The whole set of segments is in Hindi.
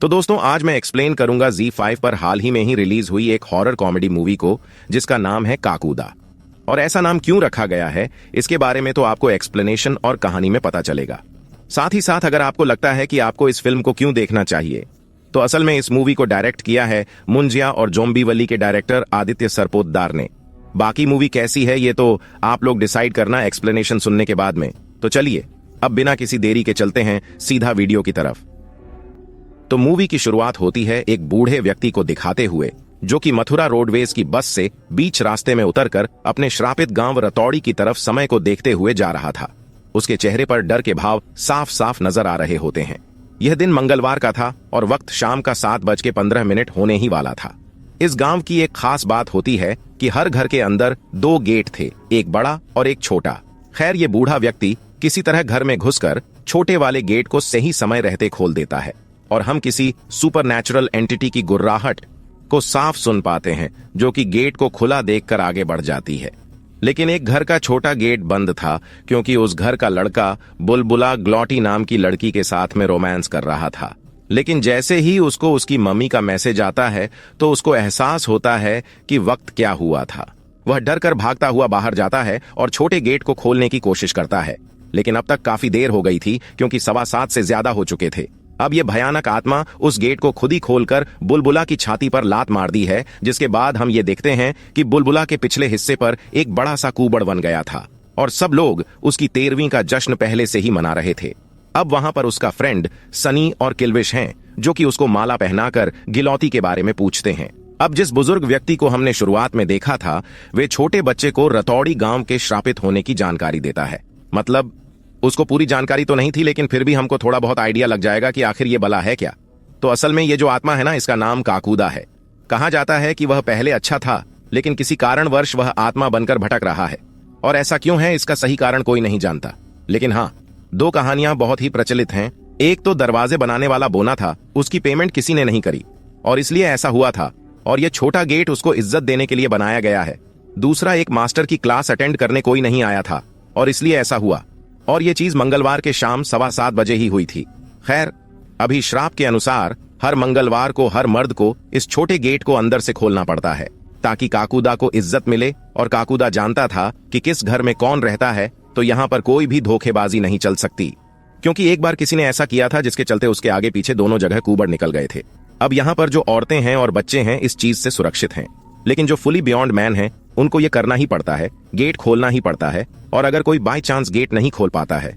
तो दोस्तों आज मैं एक्सप्लेन करूंगा ZEE5 पर हाल ही में ही रिलीज हुई एक हॉरर कॉमेडी मूवी को जिसका नाम है काकूदा। और ऐसा नाम क्यों रखा गया है इसके बारे में तो आपको एक्सप्लेनेशन और कहानी में पता चलेगा। साथ ही साथ अगर आपको लगता है कि आपको इस फिल्म को क्यों देखना चाहिए तो असल में इस मूवी को डायरेक्ट किया है मुंजिया और जोम्बीवली के डायरेक्टर आदित्य सरपोतदार ने। बाकी मूवी कैसी है ये तो आप लोग डिसाइड करना एक्सप्लेनेशन सुनने के बाद में। तो चलिए अब बिना किसी देरी के चलते हैं सीधा वीडियो की तरफ। तो मूवी की शुरुआत होती है एक बूढ़े व्यक्ति को दिखाते हुए जो कि मथुरा रोडवेज की बस से बीच रास्ते में उतरकर अपने श्रापित गांव रतौड़ी की तरफ समय को देखते हुए जा रहा था। उसके चेहरे पर डर के भाव साफ साफ नजर आ रहे होते हैं। यह दिन मंगलवार का था और वक्त शाम का 7:15 होने ही वाला था। इस गांव की एक खास बात होती है कि हर घर के अंदर 2 गेट थे, एक बड़ा और एक छोटा। खैर ये बूढ़ा व्यक्ति किसी तरह घर में घुसकर छोटे वाले गेट को सही समय रहते खोल देता है और हम किसी सुपरनैचुरल एंटिटी की गुर्राहट को साफ सुन पाते हैं जो कि गेट को खुला देखकर आगे बढ़ जाती है। लेकिन एक घर का छोटा गेट बंद था क्योंकि उस घर का लड़का बुलबुला ग्लॉटी नाम की लड़की के साथ में रोमांस कर रहा था। लेकिन जैसे ही उसको उसकी मम्मी का मैसेज आता है तो उसको एहसास होता है कि वक्त क्या हुआ था। वह डर कर भागता हुआ बाहर जाता है और छोटे गेट को खोलने की कोशिश करता है, लेकिन अब तक काफी देर हो गई थी क्योंकि 7:15 से ज्यादा हो चुके थे। अब यह भयानक आत्मा उस गेट को खुद ही खोलकर बुलबुला की छाती पर लात मार दी है, जिसके बाद हम ये देखते हैं कि बुलबुला के पिछले हिस्से पर एक बड़ा सा कूबड़ बन गया था और सब लोग उसकी 13वीं का जश्न पहले से ही मना रहे थे। अब वहां पर उसका फ्रेंड सनी और किल्विश हैं जो कि उसको माला पहनाकर गिलौती के बारे में पूछते हैं। अब जिस बुजुर्ग व्यक्ति को हमने शुरुआत में देखा था वे छोटे बच्चे को रतौड़ी गांव के श्रापित होने की जानकारी देता है। मतलब उसको पूरी जानकारी तो नहीं थी लेकिन फिर भी हमको थोड़ा बहुत आइडिया लग जाएगा कि आखिर ये बला है क्या। तो असल में ये जो आत्मा है ना इसका नाम काकूदा है। कहा जाता है कि वह पहले अच्छा था लेकिन किसी कारणवश वह आत्मा बनकर भटक रहा है और ऐसा क्यों है इसका सही कारण कोई नहीं जानता। लेकिन हाँ 2 कहानियां बहुत ही प्रचलित हैं। एक तो दरवाजे बनाने वाला बोना था, उसकी पेमेंट किसी ने नहीं करी और इसलिए ऐसा हुआ था और यह छोटा गेट उसको इज्जत देने के लिए बनाया गया है। दूसरा एक मास्टर की क्लास अटेंड करने कोई नहीं आया था और इसलिए ऐसा हुआ और ये चीज मंगलवार के शाम 7:15 बजे ही हुई थी। खैर अभी श्राप के अनुसार हर मंगलवार को हर मर्द को इस छोटे गेट को अंदर से खोलना पड़ता है ताकि काकूदा को इज्जत मिले। और काकूदा जानता था कि किस घर में कौन रहता है तो यहाँ पर कोई भी धोखेबाजी नहीं चल सकती, क्योंकि एक बार किसी ने ऐसा किया था जिसके चलते उसके आगे पीछे दोनों जगह कूबड़ निकल गए थे। अब यहाँ पर जो औरतें हैं और बच्चे हैं इस चीज से सुरक्षित हैं, लेकिन जो फुली बियॉन्ड मैन है उनको ये करना ही पड़ता है, गेट खोलना ही पड़ता है। और अगर कोई बाय चांस गेट नहीं खोल पाता है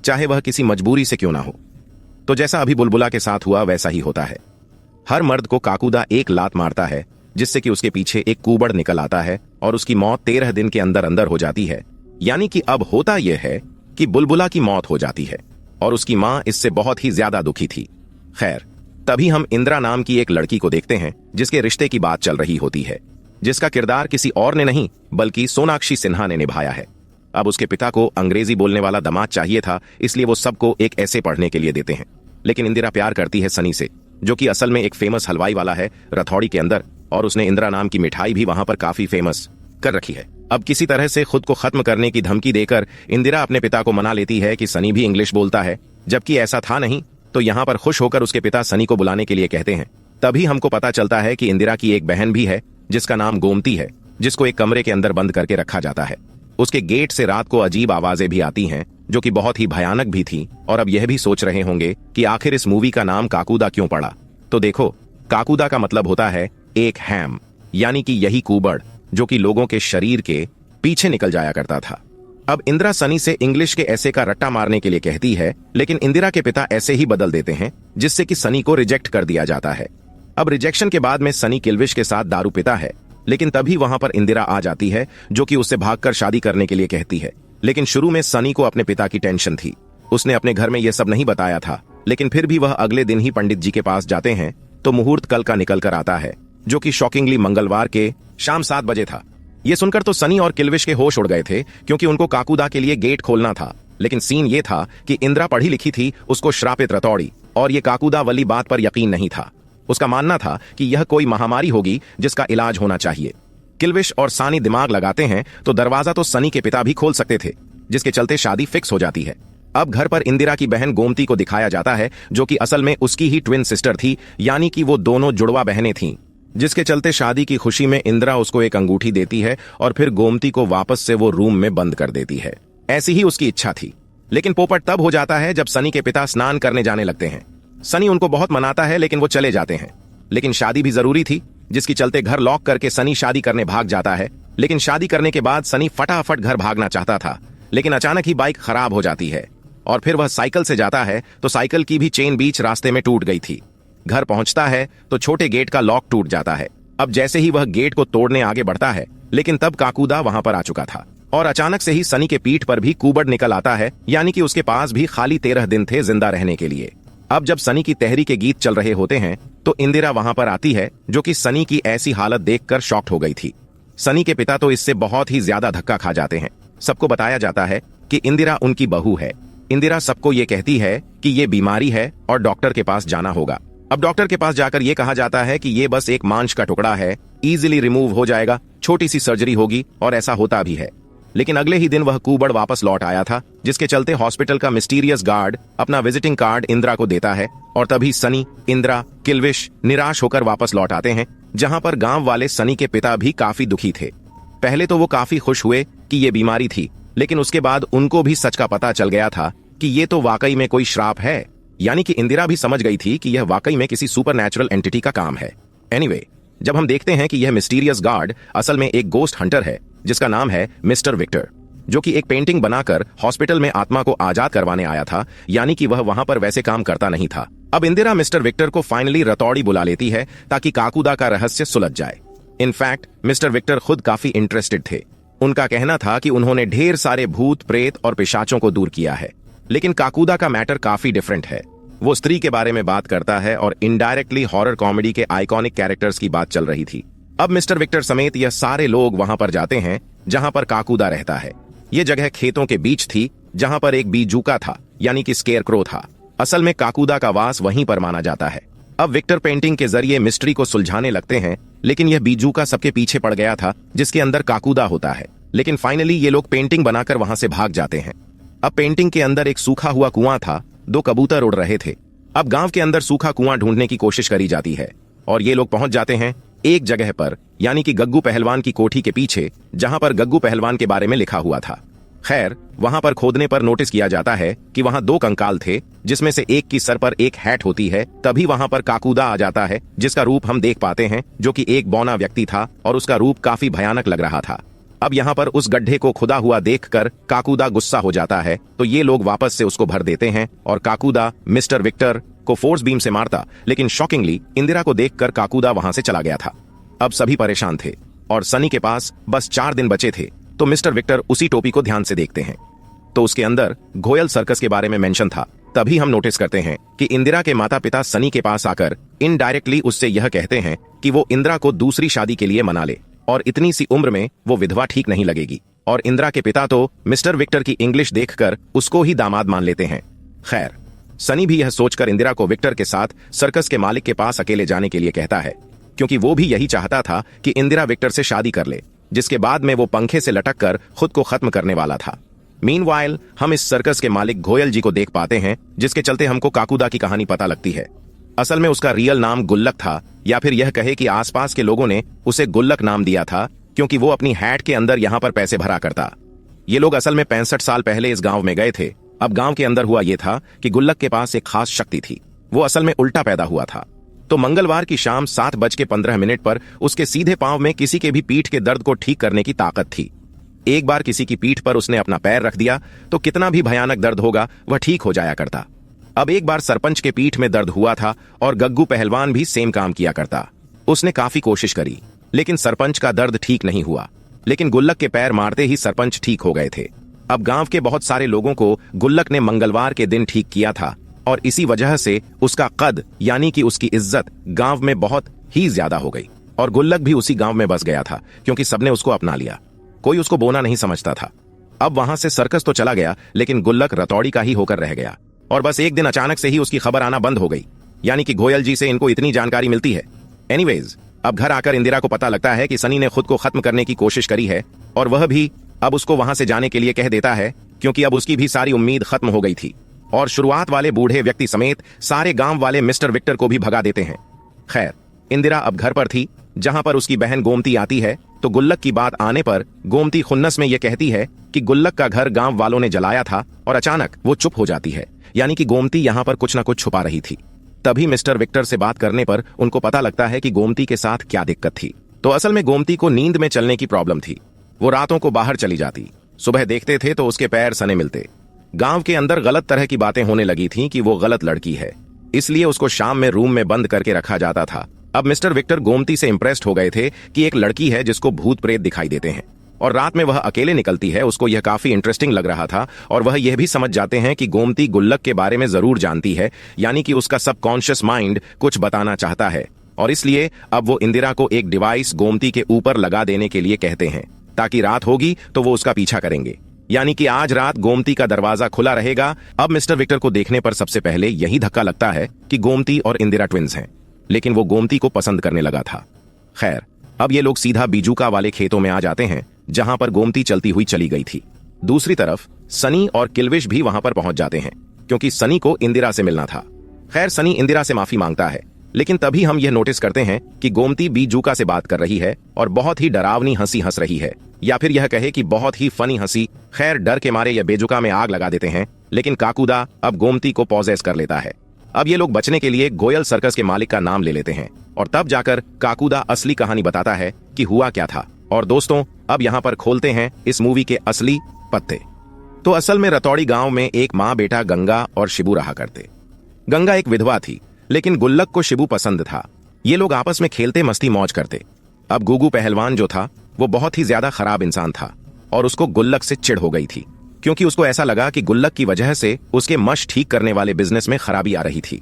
चाहे वह किसी मजबूरी से क्यों ना हो तो जैसा अभी बुलबुला के साथ हुआ वैसा ही होता है। हर मर्द को काकूदा एक लात मारता है जिससे कि उसके पीछे एक कूबड़ निकल आता है और उसकी मौत 13 दिन के अंदर अंदर हो जाती है। यानी कि अब होता यह है कि बुलबुला की मौत हो जाती है और उसकी मां इससे बहुत ही ज्यादा दुखी थी। खैर तभी हम इंदिरा नाम की एक लड़की को देखते हैं जिसके रिश्ते की बात चल रही होती है, जिसका किरदार किसी और ने नहीं बल्कि सोनाक्षी सिन्हा ने निभाया है। अब उसके पिता को अंग्रेजी बोलने वाला दामाद चाहिए था इसलिए वो सबको एक ऐसे पढ़ने के लिए देते हैं। लेकिन इंदिरा प्यार करती है सनी से जो कि असल में एक फेमस हलवाई वाला है रथौड़ी के अंदर, और उसने इंदिरा नाम की मिठाई भी वहां पर काफी फेमस कर रखी है। अब किसी तरह से खुद को खत्म करने की धमकी देकर इंदिरा अपने पिता को मना लेती है कि सनी भी इंग्लिश बोलता है, जबकि ऐसा था नहीं। तो यहाँ पर खुश होकर उसके पिता सनी को बुलाने के लिए कहते हैं। तभी हमको पता चलता है कि इंदिरा की एक बहन भी है जिसका नाम गोमती है, जिसको एक कमरे के अंदर बंद करके रखा जाता है। उसके गेट से रात को अजीब आवाजें भी आती हैं जो कि बहुत ही भयानक भी थी। और अब यह भी सोच रहे होंगे कि आखिर इस मूवी का नाम काकूदा क्यों पड़ा। तो देखो काकूदा का मतलब होता है एक हैम, यानी कि यही कूबड़ जो कि लोगों के शरीर के पीछे निकल जाया करता था। अब इंदिरा सनी से इंग्लिश के ऐसे का रट्टा मारने के लिए कहती है, लेकिन इंदिरा के पिता ऐसे ही बदल देते हैं जिससे कि सनी को रिजेक्ट कर दिया जाता है। अब रिजेक्शन के बाद में सनी किल्विश के साथ दारू पीता है, लेकिन तभी वहां पर इंदिरा आ जाती है जो कि उससे भागकर शादी करने के लिए कहती है। लेकिन शुरू में सनी को अपने पिता की टेंशन थी, उसने अपने घर में यह सब नहीं बताया था, लेकिन फिर भी वह अगले दिन ही पंडित जी के पास जाते हैं तो मुहूर्त कल का निकल कर आता है जो कि शॉकिंगली मंगलवार के शाम 7 बजे था। ये सुनकर तो सनी और किल्विश के होश उड़ गए थे क्योंकि उनको काकूदा के लिए गेट खोलना था। लेकिन सीन ये था कि इंदिरा पढ़ी लिखी थी, उसको श्रापित रतौड़ी और ये काकूदा वाली बात पर यकीन नहीं था। उसका मानना था कि यह कोई महामारी होगी जिसका इलाज होना चाहिए। किल्विश और सानी दिमाग लगाते हैं तो दरवाजा तो सनी के पिता भी खोल सकते थे, जिसके चलते शादी फिक्स हो जाती है। अब घर पर इंदिरा की बहन गोमती को दिखाया जाता है, जो कि असल में उसकी ही ट्विन सिस्टर थी, यानी कि वो दोनों जुड़वा बहनें थीं। जिसके चलते शादी की खुशी में इंदिरा उसको एक अंगूठी देती है और फिर गोमती को वापस से वो रूम में बंद कर देती है। ऐसी ही उसकी इच्छा थी। लेकिन पोपट तब हो जाता है जब सनी के पिता स्नान करने जाने लगते हैं। सनी उनको बहुत मनाता है, लेकिन वो चले जाते हैं। लेकिन शादी भी जरूरी थी, जिसके चलते घर लॉक करके सनी शादी करने भाग जाता है। लेकिन शादी करने के बाद सनी फटाफट घर भागना चाहता था, लेकिन अचानक ही बाइक खराब हो जाती है और फिर वह साइकिल से जाता है तो साइकिल की भी चेन बीच रास्ते में टूट गई थी। घर पहुंचता है तो छोटे गेट का लॉक टूट जाता है। अब जैसे ही वह गेट को तोड़ने आगे बढ़ता है, लेकिन तब काकूदा वहां पर आ चुका था और अचानक से ही सनी के पीठ पर भी कुबड़ निकल आता है, यानी कि उसके पास भी खाली 13 दिन थे जिंदा रहने के लिए। अब जब सनी की तहरी के गीत चल रहे होते हैं तो इंदिरा वहां पर आती है, जो कि सनी की ऐसी हालत देखकर शॉक्ड हो गई थी। सनी के पिता तो इससे बहुत ही ज्यादा धक्का खा जाते हैं। सबको बताया जाता है कि इंदिरा उनकी बहू है। इंदिरा सबको ये कहती है कि ये बीमारी है और डॉक्टर के पास जाना होगा। अब डॉक्टर के पास जाकर ये कहा जाता है कि ये बस एक मांस का टुकड़ा है, इजीली रिमूव हो जाएगा, छोटी सी सर्जरी होगी, और ऐसा होता भी है। लेकिन अगले ही दिन वह कुबड़ वापस लौट आया था, जिसके चलते हॉस्पिटल का मिस्टीरियस गार्ड अपना विजिटिंग कार्ड इंदिरा को देता है और तभी सनी, इंदिरा, किल्विश निराश होकर वापस लौट आते हैं, जहां पर गांव वाले सनी के पिता भी काफी दुखी थे। पहले तो वो काफी खुश हुए कि ये बीमारी थी, लेकिन उसके बाद उनको भी सच का पता चल गया था कि ये तो वाकई में कोई श्राप है, यानी कि इंदिरा भी समझ गई थी कि यह वाकई में किसी सुपरनैचुरल एंटिटी का काम है। एनीवे, जब हम देखते हैं कि यह मिस्टीरियस गार्ड असल में एक गोस्ट हंटर है, जिसका नाम है मिस्टर विक्टर, जो कि एक पेंटिंग बनाकर हॉस्पिटल में आत्मा को आजाद करवाने आया था, यानी कि वह वहां पर वैसे काम करता नहीं था। अब इंदिरा मिस्टर विक्टर को फाइनली रतौड़ी बुला लेती है ताकि काकूदा का रहस्य सुलझ जाए। इनफैक्ट मिस्टर विक्टर खुद काफी इंटरेस्टेड थे। उनका कहना था कि उन्होंने ढेर सारे भूत, प्रेत और पिशाचों को दूर किया है। लेकिन काकूदा का मैटर काफी डिफरेंट है। वो स्त्री के बारे में बात करता है और इनडायरेक्टली हॉरर कॉमेडी के आइकॉनिक कैरेक्टर्स की बात चल रही थी। अब मिस्टर विक्टर समेत यह सारे लोग वहां पर जाते हैं जहां पर काकूदा रहता है। ये जगह खेतों के बीच थी, जहां पर एक बीजूका था, यानी कि स्केयरक्रो था। असल में काकूदा का वास वहीं पर माना जाता है। अब विक्टर पेंटिंग के जरिए मिस्ट्री को सुलझाने लगते हैं, लेकिन यह बीजूका सबके पीछे पड़ गया था, जिसके अंदर काकूदा होता है। लेकिन फाइनली ये लोग पेंटिंग बनाकर वहां से भाग जाते हैं। अब पेंटिंग के अंदर एक सूखा हुआ कुआं था, 2 कबूतर उड़ रहे थे। अब गांव के अंदर सूखा कुआं ढूंढने की कोशिश करी जाती है और ये लोग पहुंच जाते हैं एक जगह पर, यानी कि गग्गू पहलवान की कोठी के पीछे, जहां पर गग्गू पहलवान के बारे में लिखा हुआ था। खैर, वहां पर खोदने पर नोटिस किया जाता है कि वहां 2 कंकाल थे, जिसमें से एक की सर पर एक हैट होती है। तभी वहां पर काकूदा आ जाता है, जिसका रूप हम देख पाते हैं, जो कि एक बौना व्यक्ति था और उसका रूप काफी भयानक लग रहा था। अब यहाँ पर उस गड्ढे को खुदा हुआ देखकर काकूदा गुस्सा हो जाता है, तो ये लोग वापस से उसको भर देते हैं और काकूदा मिस्टर विक्टर को फोर्स बीम से मारता। लेकिन शॉकिंगली इंदिरा को देखकर काकूदा वहां से चला गया था। अब सभी परेशान थे और सनी के पास बस 4 दिन बचे थे, तो मिस्टर विक्टर उसी टोपी को ध्यान से देखते हैं तो उसके अंदर घोयल सर्कस के बारे में मेंशन था। तभी हम नोटिस करते हैं कि इंदिरा के माता पिता सनी के पास आकर इनडायरेक्टली उससे यह कहते हैं कि वो इंदिरा को दूसरी शादी के लिए मना ले और इतनी सी उम्र में वो विधवा ठीक नहीं लगेगी। और इंदिरा के पिता तो मिस्टर विक्टर की इंग्लिश देखकर उसको ही दामाद मान लेते हैं। खैर, सनी भी यह सोचकर इंदिरा को विक्टर के साथ सर्कस के मालिक के पास अकेले जाने के लिए कहता है, क्योंकि वो भी यही चाहता था कि इंदिरा विक्टर से शादी कर ले, जिसके बाद में वो पंखे से लटक कर खुद को खत्म करने वाला था। मीनवाइल हम इस सर्कस के मालिक घोयल जी को देख पाते हैं, जिसके चलते हमको काकूदा की कहानी पता लगती है। असल में उसका रियल नाम गुल्लक था, या फिर यह कहे कि आसपास के लोगों ने उसे गुल्लक नाम दिया था, क्योंकि वो अपनी हैट के अंदर यहाँ पर पैसे भरा करता। ये लोग असल में 65 साल पहले इस गांव में गए थे। अब गांव के अंदर हुआ यह था कि गुल्लक के पास एक खास शक्ति थी। वो असल में उल्टा पैदा हुआ था। तो मंगलवार की शाम 7:15 पर उसके सीधे पांव में किसी के भी पीठ के दर्द को ठीक करने की ताकत थी। एक बार किसी की पीठ पर उसने अपना पैर रख दिया तो कितना भी भयानक दर्द होगा वह ठीक हो जाया करता। अब एक बार सरपंच के पीठ में दर्द हुआ था और गग्गू पहलवान भी सेम काम किया करता। उसने काफी कोशिश करी, लेकिन सरपंच का दर्द ठीक नहीं हुआ। लेकिन गुल्लक के पैर मारते ही सरपंच ठीक हो गए थे। अब गांव के बहुत सारे लोगों को गुल्लक ने मंगलवार के दिन ठीक किया था और इसी वजह से उसका कद यानी कि उसकी इज्जत गांव में बहुत ही ज्यादा हो गई और गुल्लक भी उसी गांव में बस गया था, क्योंकि सबने उसको अपना लिया। कोई उसको बोना नहीं समझता था। अब वहां से सर्कस तो चला गया, लेकिन गुल्लक रतौड़ी का ही होकर रह गया। और बस एक दिन अचानक से ही उसकी खबर आना बंद हो गई, यानी कि घोयल जी से इनको इतनी जानकारी मिलती है। एनीवेज, अब घर आकर इंदिरा को पता लगता है कि सनी ने खुद को खत्म करने की कोशिश करी है और वह भी अब उसको वहां से जाने के लिए कह देता है, क्योंकि अब उसकी भी सारी उम्मीद खत्म हो गई थी और शुरुआत वाले बूढ़े व्यक्ति समेत सारे गांव वाले मिस्टर विक्टर को भी भगा देते हैं। खैर, इंदिरा अब घर पर थी, जहां पर उसकी बहन गोमती आती है तो गुल्लक की बात आने पर गोमती खुन्नस में यह कहती है कि गुल्लक का घर गांव वालों ने जलाया था और अचानक वो चुप हो जाती है, यानी कि गोमती यहां पर कुछ ना कुछ छुपा रही थी। तभी मिस्टर विक्टर से बात करने पर उनको पता लगता है कि गोमती के साथ क्या दिक्कत थी। तो असल में गोमती को नींद में चलने की प्रॉब्लम थी। वो रातों को बाहर चली जाती, सुबह देखते थे तो उसके पैर सने मिलते। गांव के अंदर गलत तरह की बातें होने लगी थीं कि वो गलत लड़की है, इसलिए उसको शाम में रूम में बंद करके रखा जाता था। अब मिस्टर विक्टर गोमती से इंप्रेस्ड हो गए थे कि एक लड़की है जिसको भूत प्रेत दिखाई देते हैं और रात में वह अकेले निकलती है। उसको यह काफी इंटरेस्टिंग लग रहा था और वह यह भी समझ जाते हैं कि गोमती गुल्लक के बारे में जरूर जानती है, यानी कि उसका सबकॉन्शियस माइंड कुछ बताना चाहता है। और इसलिए अब वो इंदिरा को एक डिवाइस गोमती के ऊपर लगा देने के लिए कहते हैं, ताकि रात होगी तो वो उसका पीछा करेंगे, यानी कि आज रात गोमती का दरवाजा खुला रहेगा। अब मिस्टर विक्टर को देखने पर सबसे पहले यही धक्का लगता है कि गोमती और इंदिरा ट्विंस हैं, लेकिन वो गोमती को पसंद करने लगा था। खैर, अब ये लोग सीधा बीजूका वाले खेतों में आ जाते हैं, जहां पर गोमती चलती हुई चली गई थी। दूसरी तरफ सनी और किल्विश भी वहां पर पहुंच जाते हैं, क्योंकि सनी को इंदिरा से मिलना था। खैर, सनी इंदिरा से माफी मांगता है, लेकिन तभी हम यह नोटिस करते हैं कि गोमती बीजूका से बात कर रही है और बहुत ही डरावनी हंसी हंस रही है, या फिर यह कहे कि बहुत ही फनी हंसी। खैर, डर के मारे यह बेजुका में आग लगा देते हैं, लेकिन काकूदा अब गोमती को पॉजेस कर लेता है। अब ये लोग बचने के लिए गोयल सर्कस के मालिक का नाम ले लेते हैं और तब जाकर काकूदा असली कहानी बताता है कि हुआ क्या था। और दोस्तों, अब यहाँ पर खोलते हैं इस मूवी के असली पत्ते। तो असल में रतौड़ी गांव में एक माँ बेटा गंगा और शिबू रहा करते। गंगा एक विधवा थी, लेकिन गुल्लक को शिबू पसंद था। ये लोग आपस में खेलते मस्ती मौज करते। अब गुगू पहलवान जो था वो बहुत ही ज्यादा खराब इंसान था और उसको गुल्लक से चिढ़ हो गई थी, क्योंकि उसको ऐसा लगा कि गुल्लक की वजह से उसके मश ठीक करने वाले बिजनेस में खराबी आ रही थी।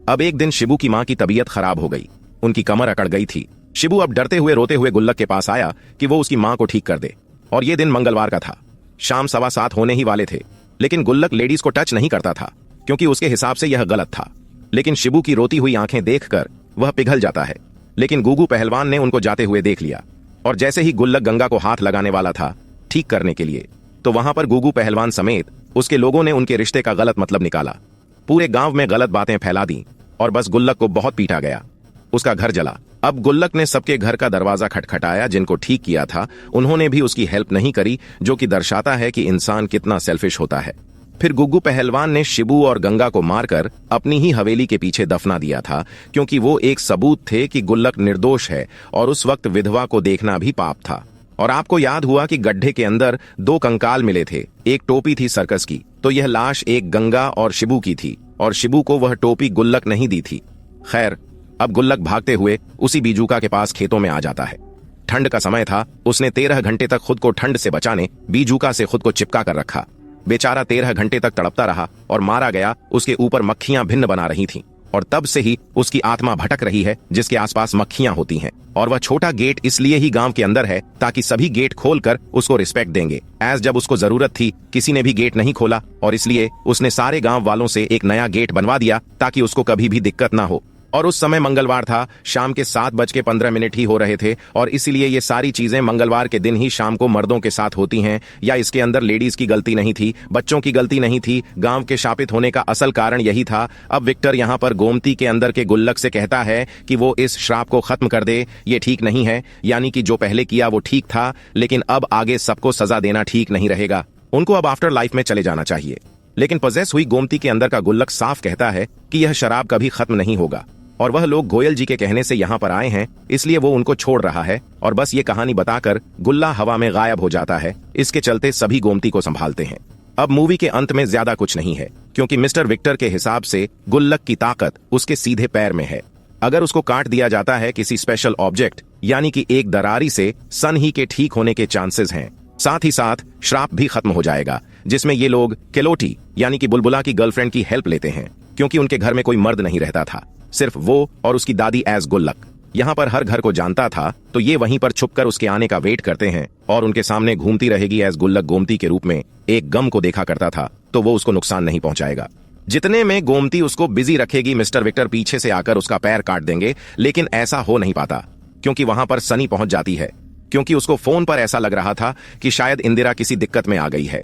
अब एक दिन शिबू की माँ की तबीयत खराब हो गई, उनकी कमर अकड़ गई थी। शिबू अब डरते हुए रोते हुए गुल्लक के पास आया कि वो उसकी माँ को ठीक कर दे। और ये दिन मंगलवार का था, शाम 7:15 होने ही वाले थे, लेकिन गुल्लक लेडीज को टच नहीं करता था, क्योंकि उसके हिसाब से यह गलत था। लेकिन शिबू की रोती हुई आंखें देखकर वह पिघल जाता है, लेकिन गुगू पहलवान ने उनको जाते हुए देख लिया और जैसे ही गुल्लक गंगा को हाथ लगाने वाला था ठीक करने के लिए, तो वहां पर गुगू पहलवान समेत उसके लोगों ने उनके रिश्ते का गलत मतलब निकाला। पूरे गांव में गलत बातें फैला दी और बस गुल्लक को बहुत पीटा गया। उसका घर जला। अब गुल्लक ने सबके घर का दरवाजा खटखटाया जिनको ठीक किया था, उन्होंने भी उसकी हेल्प नहीं करी, जो कि दर्शाता है कि इंसान कितना सेल्फिश होता है। फिर गुग्गू पहलवान ने शिबू और गंगा को मारकर अपनी ही हवेली के पीछे दफना दिया था, क्योंकि वो एक सबूत थे कि गुल्लक निर्दोष है और उस वक्त विधवा को देखना भी पाप था। और आपको याद हुआ कि गड्ढे के अंदर 2 कंकाल मिले थे, एक टोपी थी सर्कस की, तो यह लाश एक गंगा और शिबू की थी और शिबू को वह टोपी गुल्लक नहीं दी थी। खैर, अब गुल्लक भागते हुए उसी बीजूका के पास खेतों में आ जाता है। ठंड का समय था, उसने 13 घंटे तक खुद को ठंड से बचाने बीजूका से खुद को चिपका कर रखा। बेचारा 13 घंटे तक तड़पता रहा और मारा गया। उसके ऊपर मक्खियां भिन्न बना रही थीं और तब से ही उसकी आत्मा भटक रही है जिसके आसपास मक्खियां होती हैं। और वह छोटा गेट इसलिए ही गांव के अंदर है ताकि सभी गेट खोलकर उसको रिस्पेक्ट देंगे। एज जब उसको जरूरत थी किसी ने भी गेट नहीं खोला और इसलिए उसने सारे गांव वालों से एक नया गेट बनवा दिया ताकि उसको कभी भी दिक्कत ना हो। और उस समय मंगलवार था, शाम के 7:15 ही हो रहे थे और इसीलिए ये सारी चीजें मंगलवार के दिन ही शाम को मर्दों के साथ होती हैं। या इसके अंदर लेडीज की गलती नहीं थी, बच्चों की गलती नहीं थी। गांव के शापित होने का असल कारण यही था। अब विक्टर यहाँ पर गोमती के अंदर के गुल्लक से कहता है कि वो इस श्राप को खत्म कर दे, ये ठीक नहीं है। यानी कि जो पहले किया वो ठीक था, लेकिन अब आगे सबको सजा देना ठीक नहीं रहेगा। उनको अब आफ्टर लाइफ में चले जाना चाहिए। लेकिन पजेस हुई गोमती के अंदर का गुल्लक साफ कहता है कि यह शराब कभी खत्म नहीं होगा और वह लोग गोयल जी के कहने से यहाँ पर आए हैं, इसलिए वो उनको छोड़ रहा है। और बस ये कहानी बताकर गुल्ला हवा में गायब हो जाता है। इसके चलते सभी गोमती को संभालते हैं। अब मूवी के अंत में ज्यादा कुछ नहीं है, क्योंकि मिस्टर विक्टर के हिसाब से गुल्लक की ताकत उसके सीधे पैर में है। अगर उसको काट दिया जाता है किसी स्पेशल ऑब्जेक्ट यानी कि एक दरारी से, सन ही के ठीक होने के चांसेस हैं। साथ ही साथ श्राप भी खत्म हो जाएगा, जिसमें ये लोग केलोटी यानी कि बुलबुला की गर्लफ्रेंड की हेल्प लेते हैं, क्योंकि उनके घर में कोई मर्द नहीं रहता था, सिर्फ वो और उसकी दादी एज गुल्लक। यहाँ पर हर घर को जानता था, तो ये वहीं पर छुपकर उसके आने का वेट करते हैं और उनके सामने घूमती रहेगी एज गुल्लक गोमती के रूप में। एक गम को देखा करता था तो वो उसको नुकसान नहीं पहुंचाएगा। जितने में गोमती उसको बिजी रखेगी, मिस्टर विक्टर पीछे से आकर उसका पैर काट देंगे, लेकिन ऐसा हो नहीं पाता क्योंकि वहां पर सनी पहुंच जाती है। क्योंकि उसको फोन पर ऐसा लग रहा था कि शायद इंदिरा किसी दिक्कत में आ गई है।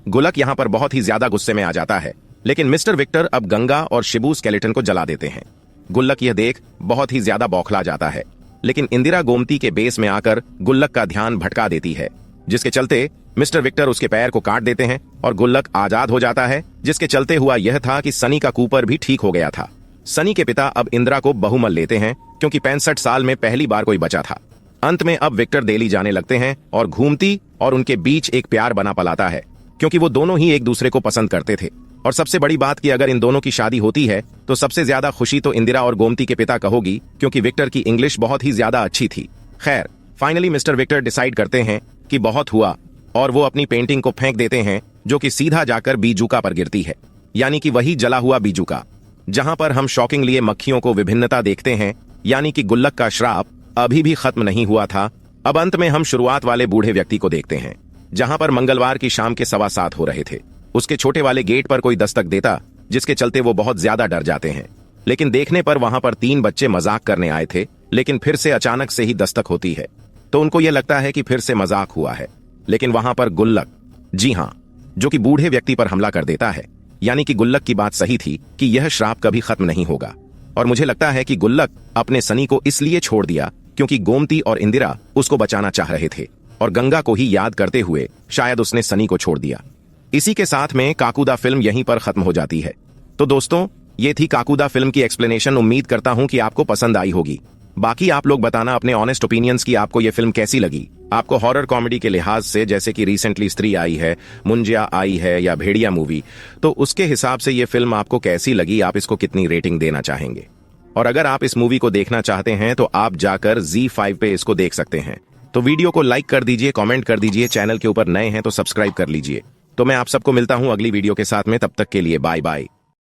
गुल्लक यहाँ पर बहुत ही ज्यादा गुस्से में आ जाता है, लेकिन मिस्टर विक्टर अब गंगा और शिबू स्केलेटन को जला देते हैं। गुल्लक यह देख बहुत ही ज्यादा बौखला जाता है, लेकिन इंदिरा गोमती के बेस में आकर गुल्लक का ध्यान भटका देती है, जिसके चलते मिस्टर विक्टर उसके पैर को काट देते हैं और गुल्लक आजाद हो जाता है। जिसके चलते हुआ यह था कि सनी का कूपर भी ठीक हो गया था। सनी के पिता अब इंदिरा को बहुमल लेते हैं, क्योंकि 65 साल में पहली बार कोई बचा था। अंत में अब विक्टर दिल्ली जाने लगते हैं और घूमती और उनके बीच एक प्यार बना पलाता है, क्योंकि वो दोनों ही एक दूसरे को पसंद करते थे। और सबसे बड़ी बात कि अगर इन दोनों की शादी होती है तो सबसे ज्यादा खुशी तो इंदिरा और गोमती के पिता को होगी, क्योंकि विक्टर की इंग्लिश बहुत ही ज्यादा अच्छी थी। खैर, फाइनली मिस्टर विक्टर डिसाइड करते हैं कि बहुत हुआ, और वो अपनी पेंटिंग को फेंक देते हैं, जो कि सीधा जाकर बीजूका पर गिरती है, यानी कि वही जला हुआ बीजूका, जहां पर हम शॉकिंग लिए मक्खियों को विभिन्नता देखते हैं, यानी कि गुल्लक का श्राप अभी भी खत्म नहीं हुआ था। अब अंत में हम शुरुआत वाले बूढ़े व्यक्ति को देखते हैं, जहां पर मंगलवार की शाम के 7:15 हो रहे थे। उसके छोटे वाले गेट पर कोई दस्तक देता, जिसके चलते वो बहुत ज्यादा डर जाते हैं। लेकिन देखने पर वहां पर 3 बच्चे मजाक करने आए थे, लेकिन फिर से अचानक से ही दस्तक होती है, तो उनको यह लगता है कि फिर से मजाक हुआ है। लेकिन वहां पर गुल्लक, जी हां, जो कि बूढ़े व्यक्ति पर हमला कर देता है, यानी कि गुल्लक की बात सही थी कि यह श्राप कभी खत्म नहीं होगा। और मुझे लगता है कि गुल्लक अपने सनी को इसलिए छोड़ दिया क्योंकि गोमती और इंदिरा उसको बचाना चाह रहे थे, और गंगा को ही याद करते हुए शायद उसने सनी को छोड़ दिया। इसी के साथ में काकूदा फिल्म यहीं पर खत्म हो जाती है। तो दोस्तों, ये थी काकूदा फिल्म की एक्सप्लेनेशन। उम्मीद करता हूं कि आपको पसंद आई होगी। बाकी आप लोग बताना अपने ऑनेस्ट ओपिनियंस की आपको ये फिल्म कैसी लगी। आपको हॉरर कॉमेडी के लिहाज से, जैसे कि रिसेंटली स्त्री आई है, मुंजिया आई है या भेड़िया मूवी, तो उसके हिसाब से ये फिल्म आपको कैसी लगी, आप इसको कितनी रेटिंग देना चाहेंगे। और अगर आप इस मूवी को देखना चाहते हैं तो आप जाकर ZEE5 पे इसको देख सकते हैं। तो वीडियो को लाइक कर दीजिए, कमेंट कर दीजिए, चैनल के ऊपर नए हैं तो सब्सक्राइब कर लीजिए। तो मैं आप सबको मिलता हूं अगली वीडियो के साथ में, तब तक के लिए बाय बाय।